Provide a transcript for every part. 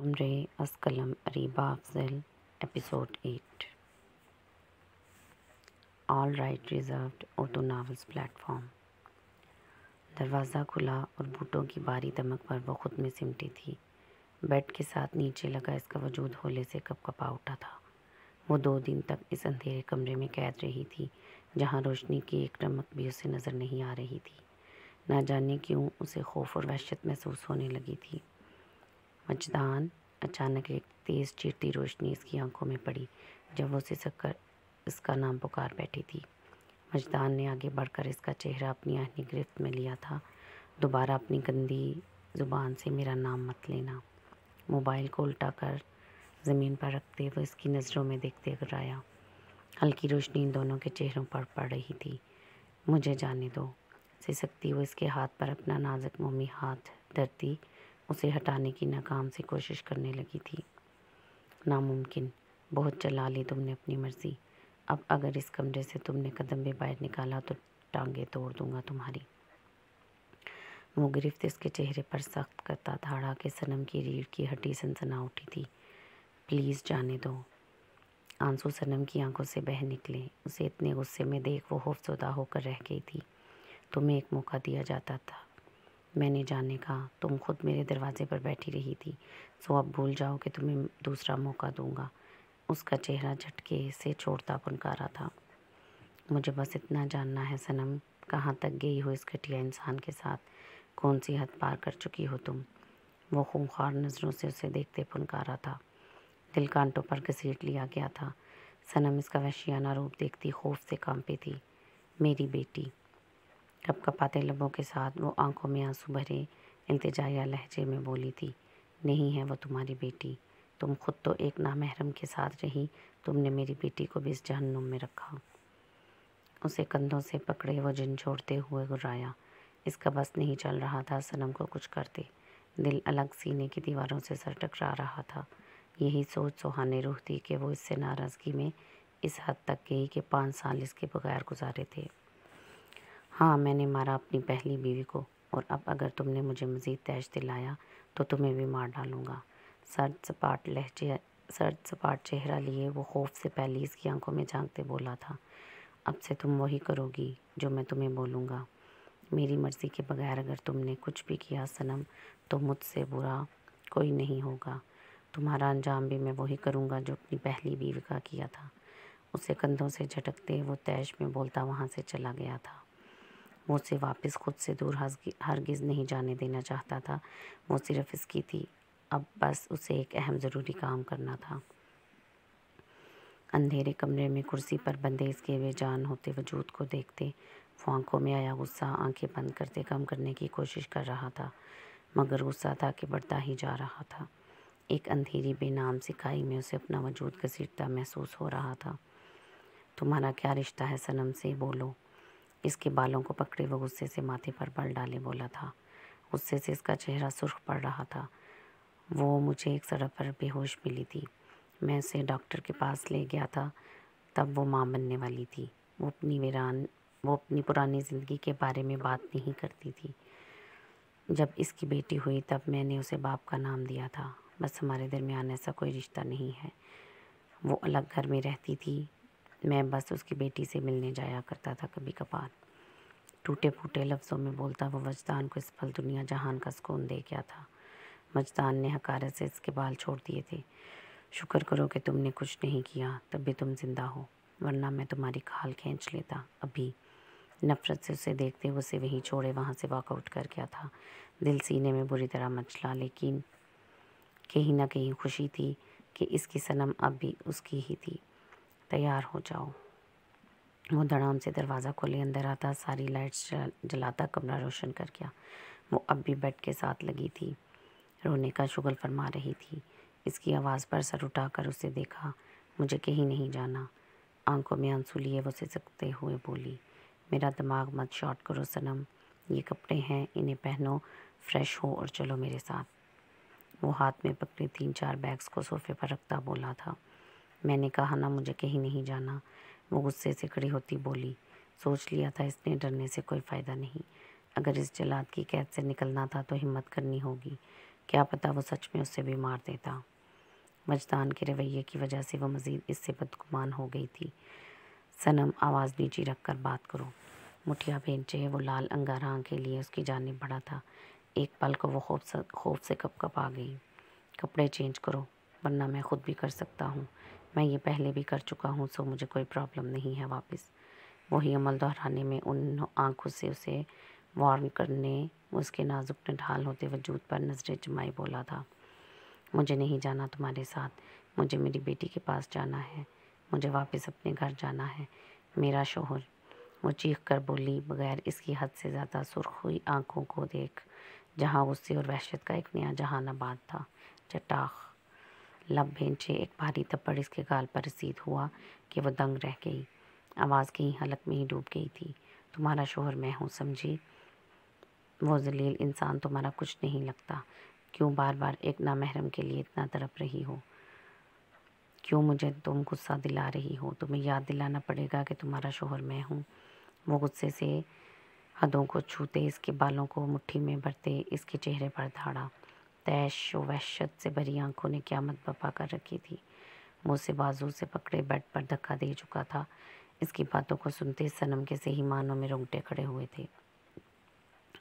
عمرِ از قلم Areeba Afzal episode 8 all right reserved Urdu novels platform. دروازہ کھلا اور بوٹوں کی باری دمک پر وہ خود میں سمٹی تھی۔ بیڈ کے ساتھ نیچے لگا اس کا وجود ہولے سے کپ کپا اٹھا تھا۔ وہ 2 دن تک اس اندھیرے کمرے میں قید رہی تھی جہاں روشنی کی ایک رمق بھی اسے نظر نہیں آ رہی تھی۔ نہ جانے کیوں اسے خوف اور وحشت محسوس ہونے لگی تھی۔ مجدان! اچانک ایک تیز چیرتی روشنی اس کی آنکھوں میں پڑی جب وہ سسک کر اس کا نام پکار بیٹھی تھی۔ مجدان نے آگے بڑھ کر اس کا چہرہ اپنی آہنی گرفت میں لیا تھا۔ دوبارہ اپنی گندی زبان سے میرا نام مت لینا۔ موبائل کو الٹا کر زمین پر رکھتے وہ اس کی نظروں میں دیکھتے گرایا۔ ہلکی روشنی ان دونوں کے چہروں پر پڑ رہی تھی۔ مجھے جانے دو۔ سسکتی وہ اس کے ہاتھ پر اپنا نازک مومی ہاتھ دھرتی اسے ہٹانے کی ناکام سی کوشش کرنے لگی تھی۔ ناممکن! بہت چلا لی تم نے اپنی مرضی۔ اب اگر اس کمرے سے تم نے قدم بھی باہر نکالا تو ٹانگیں توڑ دوں گا تمہاری۔ وہ گرفت اس کے چہرے پر سخت کرتا دھاڑا کہ صنم کی ریڑھ کی ہڈی سنسنا اٹھی تھی۔ پلیز جانے دو۔ آنسو صنم کی آنکھوں سے بہہ نکلے۔ اسے اتنے غصے میں دیکھ وہ خوفزدہ ہو کر رہ گئی تھی۔ تمہیں ایک موقع دیا جاتا تھا، میں نے جانے کا۔ تم خود میرے دروازے پر بیٹھی رہی تھی، سو اب بھول جاؤ کہ تمہیں دوسرا موقع دوں گا۔ اس کا چہرہ جھٹکے سے چھوڑتا پنکارا تھا۔ مجھے بس اتنا جاننا ہے صنم، کہاں تک گئی ہو اس گھٹیا انسان کے ساتھ؟ کون سی حد پار کر چکی ہو تم؟ وہ خونخوار نظروں سے اسے دیکھتے پنکارا تھا۔ دل کانٹوں پر گھسیٹ لیا گیا تھا۔ صنم اس کا وحشیانہ روپ دیکھتی خوف سے کانپی تھی۔ میری بیٹی! کپ کپاتے لبوں کے ساتھ وہ آنکھوں میں آنسو بھرے التجائیہ لہجے میں بولی تھی، نہیں ہے وہ تمہاری بیٹی۔ تم خود تو ایک نامحرم کے ساتھ رہی، تم نے میری بیٹی کو بھی اس جہنم میں رکھا۔ اسے کندھوں سے پکڑے وہ جھنجھوڑتے ہوئے گرایا۔ اس کا بس نہیں چل رہا تھا صنم کو کچھ کرتے۔ دل الگ سینے کی دیواروں سے سر ٹکرا رہا تھا۔ یہی سوچ سوہانے روح تھی کہ وہ اس سے ناراضگی میں اس حد تک گئی کہ 5 سال اس کے بغیر گزارے تھے۔ ہاں، میں نے مارا اپنی پہلی بیوی کو، اور اب اگر تم نے مجھے مزید تیش دلایا تو تمہیں بھی مار ڈالوں گا۔ سرد سپاٹ چہرہ لیے وہ خوف سے پہلی اس کی آنکھوں میں جھانکتے بولا تھا، اب سے تم وہی کرو گی جو میں تمہیں بولوں گا۔ میری مرضی کے بغیر اگر تم نے کچھ بھی کیا صنم تو مجھ سے برا کوئی نہیں ہوگا۔ تمہارا انجام بھی میں وہی کروں گا جو اپنی پہلی بیوی کا کیا تھا۔ اسے کندھوں سے جھٹکتے وہ تیش میں بولتا وہاں سے چلا گیا تھا۔ وہ اسے واپس خود سے دور ہرگز نہیں جانے دینا چاہتا تھا۔ وہ صرف اس کی تھی، اب بس اسے ایک اہم ضروری کام کرنا تھا۔ اندھیرے کمرے میں کرسی پر بندھے اس کے بے جان ہوتے وجود کو دیکھتے وہ آنکھوں میں آیا غصہ آنکھیں بند کرتے کم کرنے کی کوشش کر رہا تھا، مگر غصہ تھا کہ بڑھتا ہی جا رہا تھا۔ ایک اندھیری بے نام سی کھائی میں اسے اپنا وجود گھسیٹتا محسوس ہو رہا تھا۔ تمہارا کیا رشتہ ہے صنم سے؟ بولو۔ اس کے بالوں کو پکڑے وہ غصے سے ماتھے پر بل ڈالے بولا تھا۔ غصے سے اس کا چہرہ سرخ پڑ رہا تھا۔ وہ مجھے ایک سڑک پر بے ہوش ملی تھی، میں اسے ڈاکٹر کے پاس لے گیا تھا، تب وہ ماں بننے والی تھی۔ وہ اپنی پرانی زندگی کے بارے میں بات نہیں کرتی تھی۔ جب اس کی بیٹی ہوئی تب میں نے اسے باپ کا نام دیا تھا۔ بس ہمارے درمیان ایسا کوئی رشتہ نہیں ہے۔ وہ الگ گھر میں رہتی تھی، میں بس اس کی بیٹی سے ملنے جایا کرتا تھا کبھی کبھار۔ ٹوٹے پھوٹے لفظوں میں بولتا وہ وجدان کو اس پل دنیا جہان کا سکون دے گیا تھا۔ وجدان نے حقارت سے اس کے بال چھوڑ دیے تھے۔ شکر کرو کہ تم نے کچھ نہیں کیا، تب بھی تم زندہ ہو، ورنہ میں تمہاری کھال کھینچ لیتا ابھی۔ نفرت سے اسے دیکھتے وہ اسے وہیں چھوڑے وہاں سے واک آؤٹ کر گیا تھا۔ دل سینے میں بری طرح مچلا، لیکن کہیں نہ کہیں خوشی تھی کہ اس کی صنم اب بھی اس کی ہی تھی۔ تیار ہو جاؤ۔ وہ دھڑام سے دروازہ کھولے اندر آتا، ساری لائٹس جلاتا کمرہ روشن کر گیا۔ وہ اب بھی بیڈ کے ساتھ لگی تھی، رونے کا شغل فرما رہی تھی۔ اس کی آواز پر سر اٹھا کر اسے دیکھا۔ مجھے کہیں نہیں جانا۔ آنکھوں میں آنسو لیے وہ سسکتے ہوئے بولی، میرا دماغ مت شاٹ کرو صنم، یہ کپڑے ہیں انہیں پہنو، فریش ہو اور چلو میرے ساتھ۔ وہ ہاتھ میں پکڑے 3-4 بیگز کو صوفے پر رکھتا بولا تھا، میں نے کہا نا مجھے کہیں نہیں جانا۔ وہ غصے سے کھڑی ہوتی بولی، سوچ لیا تھا اس نے، ڈرنے سے کوئی فائدہ نہیں۔ اگر اس جلاد کی قید سے نکلنا تھا تو ہمت کرنی ہوگی۔ کیا پتہ وہ سچ میں اسے بھی مار دیتا۔ وجدان کے رویے کی وجہ سے وہ مزید اس سے بدگمان ہو گئی تھی۔ صنم آواز نیچی رکھ کر بات کرو۔ مٹھیا بھینچے وہ لال انگارہ آنکھیں لیے اس کی جانب بڑھا تھا۔ ایک پل کو وہ خوف سے کپ کپ آ گئی۔ کپڑے چینج کرو ورنہ میں خود بھی کر سکتا ہوں، میں یہ پہلے بھی کر چکا ہوں، سو مجھے کوئی پرابلم نہیں ہے۔ واپس وہی عمل دہرانے میں ان آنکھوں سے اسے وارن کرنے وہ اس کے نازک نڈھال ہوتے وجود پر نظریں جمائے بولا تھا، مجھے نہیں جانا تمہارے ساتھ، مجھے میری بیٹی کے پاس جانا ہے، مجھے واپس اپنے گھر جانا ہے، میرا شوہر۔ وہ چیخ کر بولی بغیر اس کی حد سے زیادہ سرخ ہوئی آنکھوں کو دیکھ جہاں غصے اور وحشت کا ایک نیا جہان آباد تھا۔ چٹاخ لب بھینچے ایک بھاری تھپڑ اس کے گال پر رسید ہوا کہ وہ دنگ رہ گئی۔ آواز کہیں حلق میں ہی ڈوب گئی تھی۔ تمہارا شوہر میں ہوں، سمجھی؟ وہ ذلیل انسان تمہارا کچھ نہیں لگتا؟ کیوں بار بار ایک نامحرم کے لیے اتنا تڑپ رہی ہو؟ کیوں مجھے تم غصہ دلا رہی ہو؟ تمہیں یاد دلانا پڑے گا کہ تمہارا شوہر میں ہوں۔ وہ غصے سے حدوں کو چھوتے اس کے بالوں کو مٹھی میں بھرتے اس کے چہرے پر دھاڑا۔ تیش و وحشت سے بھری آنکھوں نے قیامت برپا کر رکھی تھی۔ وہ اسے بازو سے پکڑے بیڈ پر دھکا دے چکا تھا۔ اس کی باتوں کو سنتے صنم کے صحیح معنوں میں رونگٹے کھڑے ہوئے تھے۔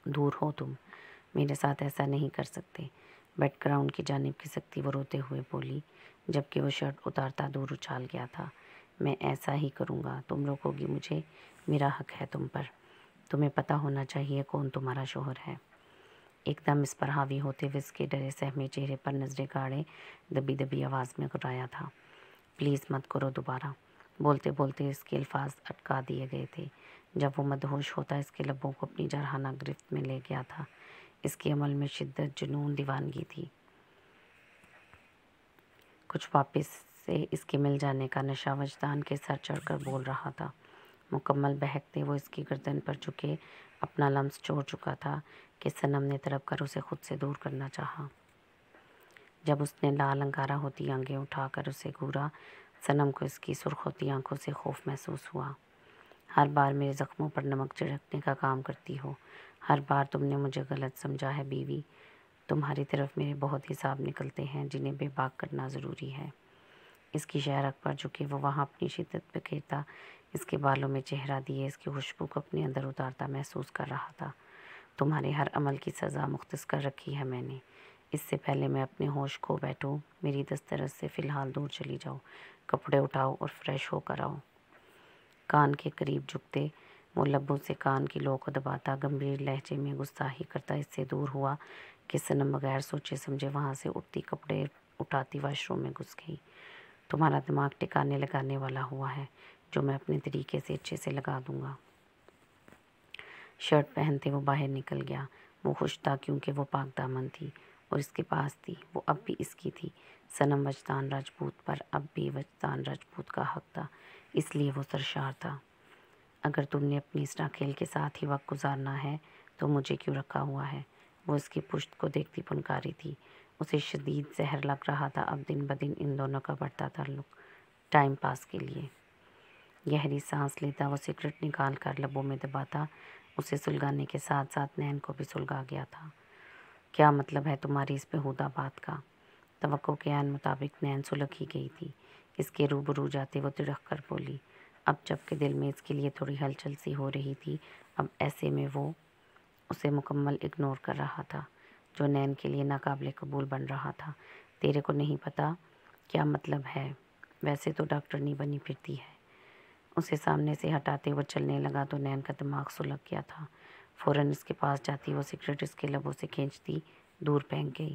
دور ہو تم، میرے ساتھ ایسا نہیں کر سکتے۔ بیڈ گراؤنڈ کی جانب کھسکتی وہ روتے ہوئے بولی جبکہ وہ شرٹ اتارتا دور اچھال گیا تھا۔ میں ایسا ہی کروں گا، تم روکو گی مجھے؟ میرا حق ہے تم پر، تمہیں پتہ ہونا چاہیے کون تمہارا شوہر ہے۔ ایک دم اس پر حاوی ہوتے ہوئے اس کے ڈرے سہمے چہرے پر نظریں گاڑے دبی دبی آواز میں گرایا تھا، پلیز مت کرو دوبارہ۔ بولتے بولتے اس کے الفاظ اٹکا دیے گئے تھے۔ جب وہ مدہوش ہوتا اس کے لبوں کو اپنی جرحانہ گرفت میں لے گیا تھا۔ اس کے عمل میں شدت، جنون، دیوانگی تھی۔ کچھ واپس سے اس کے مل جانے کا نشہ وجدان کے سر چڑھ کر بول رہا تھا۔ مکمل بہکتے وہ اس کی گردن پر جھکے اپنا لمس چھوڑ چکا تھا کہ صنم نے تڑپ کر اسے خود سے دور کرنا چاہا۔ جب اس نے لال انگارہ ہوتی آنکھیں اٹھا کر اسے گھورا، صنم کو اس کی سرخ ہوتی آنکھوں سے خوف محسوس ہوا۔ ہر بار میرے زخموں پر نمک چھڑکنے کا کام کرتی ہو، ہر بار تم نے مجھے غلط سمجھا ہے بیوی۔ تمہاری طرف میرے بہت حساب نکلتے ہیں جنہیں بے باک کرنا ضروری ہے۔ اس کی شہرک پر جھکے وہ وہاں اپنی شدت بکھیرتا اس کے بالوں میں چہرہ دیے اس کی خوشبو کو اپنے اندر اتارتا محسوس کر رہا تھا۔ تمہارے ہر عمل کی سزا مختص کر رکھی ہے میں نے، اس سے پہلے میں اپنے ہوش کھو بیٹھوں میری دسترس سے فی الحال دور چلی جاؤ، کپڑے اٹھاؤ اور فریش ہو کر آؤ۔ کان کے قریب جھکتے وہ لبوں سے کان کی لو کو دباتا گمبھیر لہجے میں گستاخی کرتا اس سے دور ہوا کہ صنم بغیر سوچے سمجھے وہاں سے اٹھتی کپڑے اٹھاتی واش روم میں گھس گئی۔ تمہارا دماغ ٹھکانے لگانے والا ہوا ہے جو میں اپنے طریقے سے اچھے سے لگا دوں گا۔ شرٹ پہنتے وہ باہر نکل گیا۔ وہ خوش تھا کیونکہ وہ پاک دامن تھی اور اس کے پاس تھی، وہ اب بھی اس کی تھی۔ صنم وجدان راجپوت پر اب بھی وجدان راجپوت کا حق تھا، اس لیے وہ سرشار تھا۔ اگر تم نے اپنی اس ناکھیل کے ساتھ ہی وقت گزارنا ہے تو مجھے کیوں رکھا ہوا ہے؟ وہ اس کی پشت کو دیکھتی پنکاری تھی۔ اسے شدید زہر لگ رہا تھا اب دن بدن ان دونوں کا بڑھتا تعلق۔ ٹائم پاس کے لیے گہری سانس لیتا وہ سگریٹ نکال کر لبوں میں دباتا اسے سلگانے کے ساتھ ساتھ نین کو بھی سلگا گیا تھا۔ کیا مطلب ہے تمہاری اس بیہودہ بات کا؟ توقع کے عین مطابق نین سلگ ہی گئی تھی۔ اس کے روبرو جاتے وہ تڑک کر بولی، اب جب کہ دل میں اس کے لیے تھوڑی ہلچل سی ہو رہی تھی، اب ایسے میں وہ اسے مکمل اگنور کر رہا تھا جو نین کے لیے ناقابل قبول بن رہا تھا۔ تیرے کو نہیں پتا کیا مطلب ہے؟ ویسے تو ڈاکٹرنی بنی پھرتی ہے۔ اسے سامنے سے ہٹاتے وہ چلنے لگا تو نین کا دماغ سلگ گیا تھا۔ فوراً اس کے پاس جاتی وہ سگریٹ اس کے لبوں سے کھینچتی دور پھینک گئی۔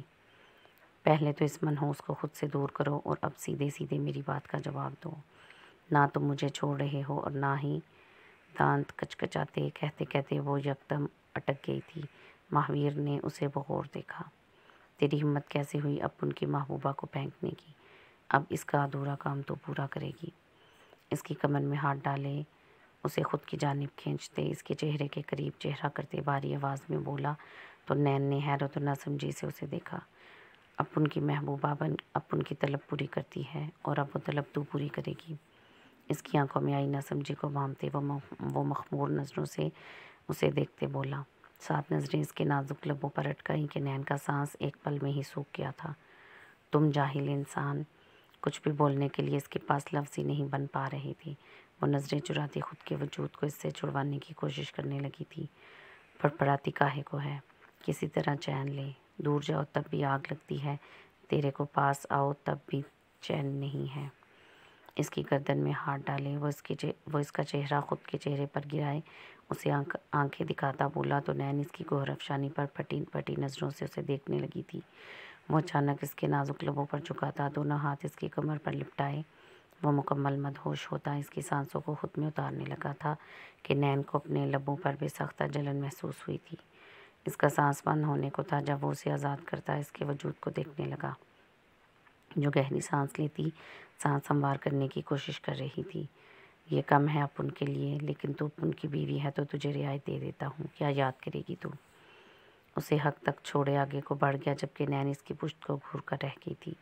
پہلے تو اس منحوس کو خود سے دور کرو اور اب سیدھے سیدھے میری بات کا جواب دو۔ نہ تم مجھے چھوڑ رہے ہو اور نہ ہی دانت کچکچاتے کہتے کہتے وہ یکدم اٹک گئی تھی۔ مہاویر نے اسے بغور دیکھا۔ تیری ہمت کیسے ہوئی اب ان کی محبوبہ کو پھینکنے کی؟ اب اس کا ادھورا کام تو پورا کرے گی۔ اس کی کمر میں ہاتھ ڈالے اسے خود کی جانب کھینچتے اس کے چہرے کے قریب چہرہ کرتے بھاری آواز میں بولا تو نین نے حیرت و ناسمجھی سے اسے دیکھا۔ اب ان کی محبوبہ بن اب ان کی طلب پوری کرتی ہے اور اب وہ طلب تو پوری کرے گی۔ اس کی آنکھوں میں آئی ناسمجھی کو بھانپتے وہ مخمور نظروں سے اسے دیکھتے بولا، ساتھ نظریں اس کے نازک لبوں پر اٹکائیں کہ نین کا سانس ایک پل میں ہی سوکھ گیا تھا۔ تم جاہل انسان! کچھ بھی بولنے کے لیے اس کے پاس لفظ ہی نہیں بن پا رہے تھے۔ وہ نظریں چراتی خود کے وجود کو اس سے چھڑوانے کی کوشش کرنے لگی تھی۔ پڑپڑاتی کاہے کو ہے؟ کسی طرح چین لے۔ دور جاؤ تب بھی آگ لگتی ہے، تیرے کو پاس آؤ تب بھی چین نہیں ہے۔ اس کی گردن میں ہاتھ ڈالے، وہ اس کا چہرہ خود کے چہرے پر گرائے اسے آنکھیں دکھاتا بولا تو نین اس کی گوہر افشانی پر پھٹی پھٹی نظروں سے اسے دیکھنے لگی تھی۔ وہ اچانک اس کے نازک لبوں پر جھکاتا، دونوں ہاتھ اس کی کمر پر لپٹائے۔ وہ مکمل مدہوش ہوتا اس کی سانسوں کو خود میں اتارنے لگا تھا کہ نین کو اپنے لبوں پر بے ساختہ جلن محسوس ہوئی تھی۔ اس کا سانس بند ہونے کو تھا جب وہ اسے آزاد کرتا اس کے وجود کو دیکھنے لگا، جو گہری سانس لیتی سانس ہموار کرنے کی کوشش کر رہی تھی۔ یہ کم ہے اب ان کے لیے، لیکن تو ان کی بیوی ہے تو تجھے رعایت دے دیتا ہوں، کیا یاد کرے گی تو؟ اسے حق تک چھوڑے آگے کو بڑھ گیا جبکہ نین اس کی پشت کو گھور کر رہ گئی تھی۔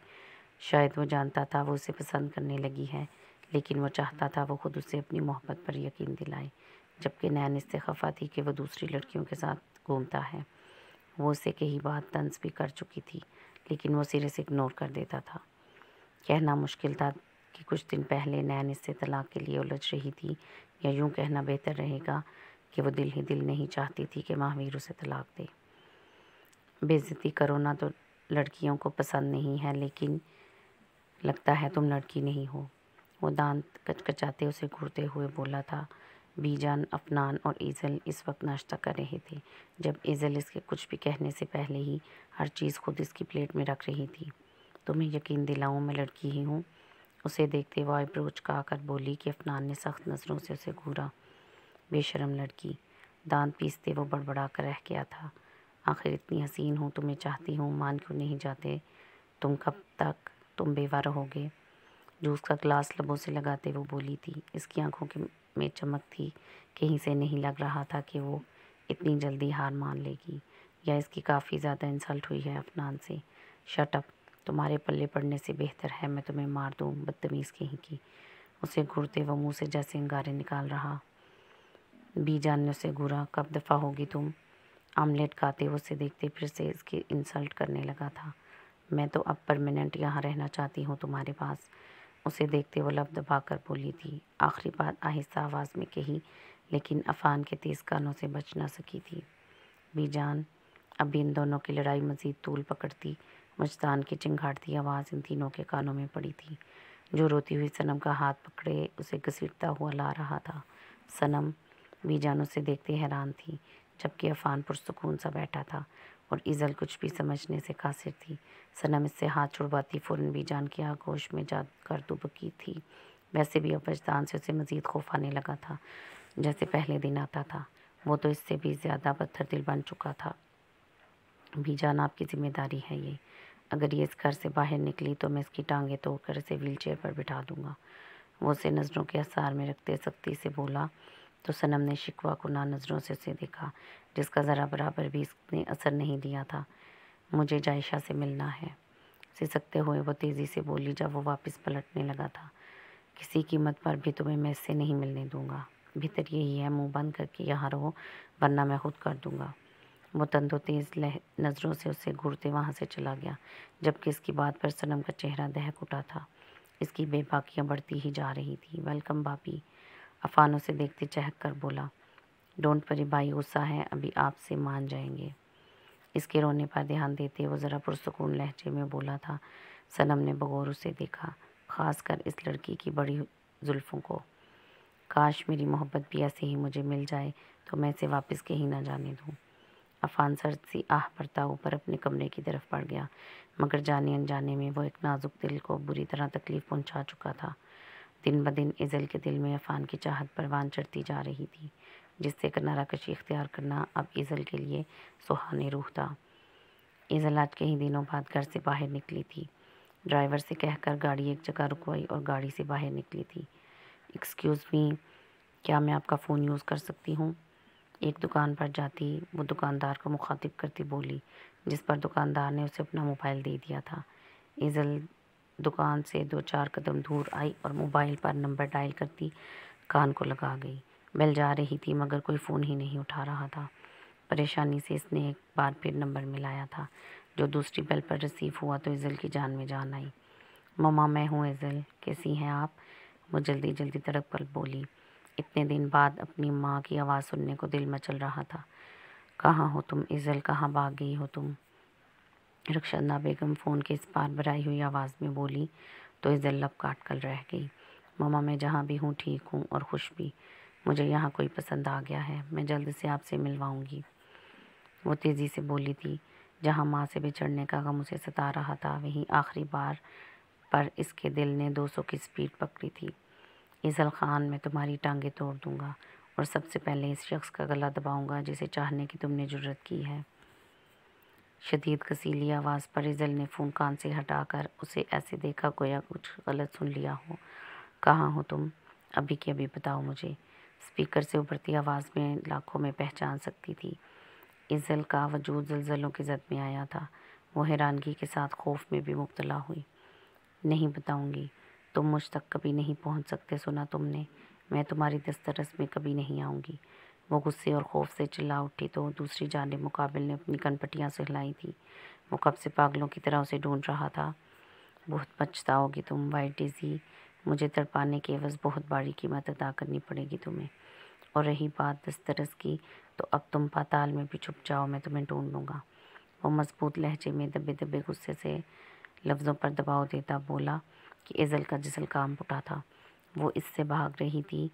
شاید وہ جانتا تھا وہ اسے پسند کرنے لگی ہے، لیکن وہ چاہتا تھا وہ خود اسے اپنی محبت پر یقین دلائے، جبکہ نین اس سے خفا تھی کہ وہ دوسری لڑکیوں کے ساتھ گھومتا ہے۔ وہ اسے کئی بات طنز بھی کر چکی تھی، لیکن وہ سرے سے اگنور کر دیتا تھا۔ کہنا مشکل تھا کہ کچھ دن پہلے نین اس سے طلاق کے لیے الجھ رہی تھی، یا یوں کہنا بہتر رہے گا کہ وہ دل ہی دل نہیں چاہتی تھی کہ مہاویر اسے طلاق دے۔ بے عزتی کرو نہ تو لڑکیوں کو پسند نہیں ہے، لیکن لگتا ہے تم لڑکی نہیں ہو۔ وہ دانت کچکچاتے اسے گھورتے ہوئے بولا تھا۔ بی جان، افنان اور ایزل اس وقت ناشتہ کر رہے تھے، جب ایزل اس کے کچھ بھی کہنے سے پہلے ہی ہر چیز خود اس کی پلیٹ میں رکھ رہی تھی۔ تمہیں یقین دلاؤں میں لڑکی ہی ہوں؟ اسے دیکھتے وہ آئی برو چکا کر بولی کہ افنان نے سخت نظروں سے اسے گھورا۔ بے شرم لڑکی! دانت پیستے وہ بڑبڑا کر رہ گیا تھا۔ آخر اتنی حسین ہوں، تمہیں چاہتی ہوں، مان کیوں نہیں جاتے؟ کب تک تم بیوہ رہو گے؟ جوس کا گلاس لبوں سے لگاتے وہ بولی تھی۔ اس کی آنکھوں میں چمک تھی، کہیں سے نہیں لگ رہا تھا کہ وہ اتنی جلدی ہار مان لے گی، یا اس کی کافی زیادہ انسلٹ ہوئی ہے افنان سے۔ Shut up! تمہارے پلے پڑنے سے بہتر ہے میں تمہیں مار دوں، بدتمیز کہیں کی! اسے گھورتے وہ منہ سے جیسے انگارے نکال رہا۔ بی جان نے اسے گھورا۔ کب دفع ہوگی تم؟ آملیٹ کھاتے وہ اسے دیکھتے پھر سے اس کی انسلٹ کرنے لگا تھا۔ میں تو اب پرماننٹ یہاں رہنا چاہتی ہوں تمہارے پاس۔ اسے دیکھتے وہ لب دبا کر بولی تھی۔ آخری بات آہستہ آواز میں کہی، لیکن افان کے تیز کانوں سے بچ نہ سکی تھی۔ بی جان! اب بھی ان دونوں کی لڑائی مزید طول پکڑتی۔ وجدان کی چنگھاڑتی آواز ان تینوں کے کانوں میں پڑی تھی، جو روتی ہوئی صنم کا ہاتھ پکڑے اسے گھسیٹتا ہوا لا رہا تھا۔ صنم! بی جان اسے دیکھتے حیران تھی، جبکہ افان پرسکون سا بیٹھا تھا اور ایزل کچھ بھی سمجھنے سے قاصر تھی۔ صنم اس سے ہاتھ چھڑواتی فوراً بی جان کی آغوش میں جا کر دبکی تھی۔ ویسے بھی اب وجدان سے اسے مزید خوف آنے لگا تھا، جیسے پہلے دن آتا تھا۔ وہ تو اس سے بھی زیادہ پتھر دل بن چکا تھا۔ بی جان، آپ کی ذمہ داری ہے یہ۔ اگر یہ اس گھر سے باہر نکلی تو میں اس کی ٹانگیں توڑ کر اسے ویل چیئر پر بٹھا دوں گا۔ وہ اسے نظروں کے اثار میں رکھتے سختی سے بولا تو صنم نے شکوہ کناں نظروں سے اسے دیکھا، جس کا ذرا برابر بھی اس نے اثر نہیں دیا تھا۔ مجھے جائشہ سے ملنا ہے، سسکتے ہوئے وہ تیزی سے بولی جب وہ واپس پلٹنے لگا تھا۔ کسی قیمت پر بھی تمہیں میں اس سے نہیں ملنے دوں گا۔ بہتر یہی ہے منہ بند کر کے یہاں رہو، ورنہ میں خود کر دوں گا۔ وہ تند و تیز نظروں سے اسے گھورتے وہاں سے چلا گیا، جبکہ اس کی بات پر صنم کا چہرہ دہک اٹھا تھا۔ اس کی بے باکیاں بڑھتی ہی جا رہی تھی۔ ویلکم بھابی! افان اسے دیکھتے چہک کر بولا۔ ڈونٹ وری بھائی، غصہ ہے، ابھی آپ سے مان جائیں گے۔ اس کے رونے پر دھیان دیتے وہ ذرا پرسکون لہجے میں بولا تھا۔ صنم نے بغور اسے دیکھا، خاص کر اس لڑکی کی بڑی زلفوں کو۔ کاش میری محبت بھی ایسے ہی مجھے مل جائے تو میں اسے واپس کہیں نہ جانے دوں۔ افان سرد سی آہ بھرتا اوپر اپنے کمرے کی طرف بڑھ گیا، مگر جانے انجانے میں وہ ایک نازک دل کو بری طرح تکلیف پہنچا چکا تھا۔ دن بدن ایزل کے دل میں افان کی چاہت پروان چڑھتی جا رہی تھی، جس سے کنارہ کشی اختیار کرنا اب ایزل کے لیے سہانے روح تھا۔ ایزل آج کئی دنوں بعد گھر سے باہر نکلی تھی۔ ڈرائیور سے کہہ کر گاڑی ایک جگہ رکوائی اور گاڑی سے باہر نکلی تھی۔ ایکسکیوز می، کیا میں آپ کا فون یوز کر سکتی ہوں؟ ایک دکان پر جاتی وہ دکاندار کو مخاطب کرتی بولی، جس پر دکاندار نے اسے اپنا موبائل دے دیا تھا۔ ایزل دکان سے 2-4 قدم دور آئی اور موبائل پر نمبر ڈائل کرتی کان کو لگا گئی۔ بیل جا رہی تھی مگر کوئی فون ہی نہیں اٹھا رہا تھا۔ پریشانی سے اس نے ایک بار پھر نمبر ملایا تھا۔ جو دوسری بیل پر ریسیو ہوا تو ایزل کی جان میں جان آئی۔ مما میں ہوں ایزل، کیسی ہیں آپ؟ وہ جلدی جلدی تڑپ کر بولی۔ اتنے دن بعد اپنی ماں کی آواز سننے کو دل مچل رہا تھا۔ کہاں ہو تم ایزل، کہاں بھاگ گئی ہو تم؟ رخشندہ بیگم فون کے اس پار بھرائی ہوئی آواز میں بولی تو ایزل لب کاٹ کر رہ گئی۔ مما میں جہاں بھی ہوں ٹھیک ہوں اور خوش بھی۔ مجھے یہاں کوئی پسند آ گیا ہے، میں جلد سے آپ سے ملواؤں گی، وہ تیزی سے بولی تھی۔ جہاں ماں سے بچھڑنے کا غم اسے ستا رہا تھا، وہیں آخری بار پر اس کے دل نے 200 کی سپیڈ پکڑی تھی۔ ایزل خان، میں تمہاری ٹانگیں توڑ دوں گا اور سب سے پہلے اس شخص کا گلا دباؤں گا جسے چاہنے کی تم نے جرت کی ہے۔ شدید کسیلی آواز پر ایزل نے فون کان سے ہٹا کر اسے ایسے دیکھا گویا کچھ غلط سن لیا ہو۔ کہاں ہو تم؟ ابھی کے ابھی بتاؤ مجھے۔ اسپیکر سے ابھرتی آواز میں لاکھوں میں پہچان سکتی تھی۔ ایزل کا وجود زلزلوں کی زد میں آیا تھا۔ وہ حیرانگی کے ساتھ خوف میں بھی مبتلا ہوئی۔ نہیں بتاؤں گی، تم مجھ تک کبھی نہیں پہنچ سکتے، سنا تم نے؟ میں تمہاری دسترس میں کبھی نہیں آؤں گی۔ وہ غصے اور خوف سے چلا اٹھی تو دوسری جانب مقابل نے اپنی کنپٹیاں سہلائی تھی۔ وہ کب سے پاگلوں کی طرح اسے ڈھونڈ رہا تھا۔ بہت پچھتاؤ گی تم وائٹ ڈیزی، مجھے تڑپانے کے عوض بہت بڑی قیمت ادا کرنی پڑے گی تمہیں۔ اور رہی بات دسترس کی، تو اب تم پاتال میں بھی چھپ جاؤ، میں تمہیں ڈھونڈ لوں گا۔ وہ مضبوط لہجے میں دبے دبے غصے سے لفظوں پر دباؤ دیتا بولا کہ ایزل کا جسم کانپ اٹھا تھا۔ وہ اس سے بھاگ رہی تھی۔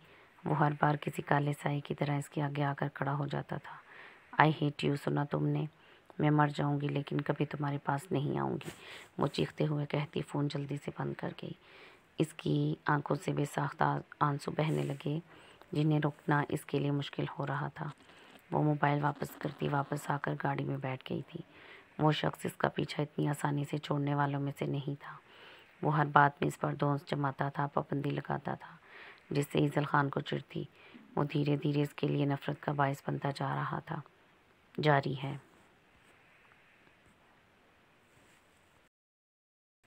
وہ ہر بار کسی کالے سائے کی طرح اس کے آگے آ کر کھڑا ہو جاتا تھا۔ آئی ہیٹ یو، سنا تم نے؟ میں مر جاؤں گی لیکن کبھی تمہارے پاس نہیں آؤں گی، وہ چیختے ہوئے کہتی فون جلدی سے بند کر گئی۔ اس کی آنکھوں سے بے ساختہ آنسو بہنے لگے جنہیں روکنا اس کے لیے مشکل ہو رہا تھا۔ وہ موبائل واپس کرتی واپس آ کر گاڑی میں بیٹھ گئی تھی۔ وہ شخص اس کا پیچھا اتنی آسانی سے چھوڑنے والوں میں سے نہیں تھا۔ وہ ہر بات میں اس پر دھونس جماتا تھا، پابندی لگاتا تھا، جس سے ایزل خان کو چڑ تھی۔ وہ دھیرے دھیرے اس کے لیے نفرت کا باعث بنتا جا رہا تھا۔ جاری ہے۔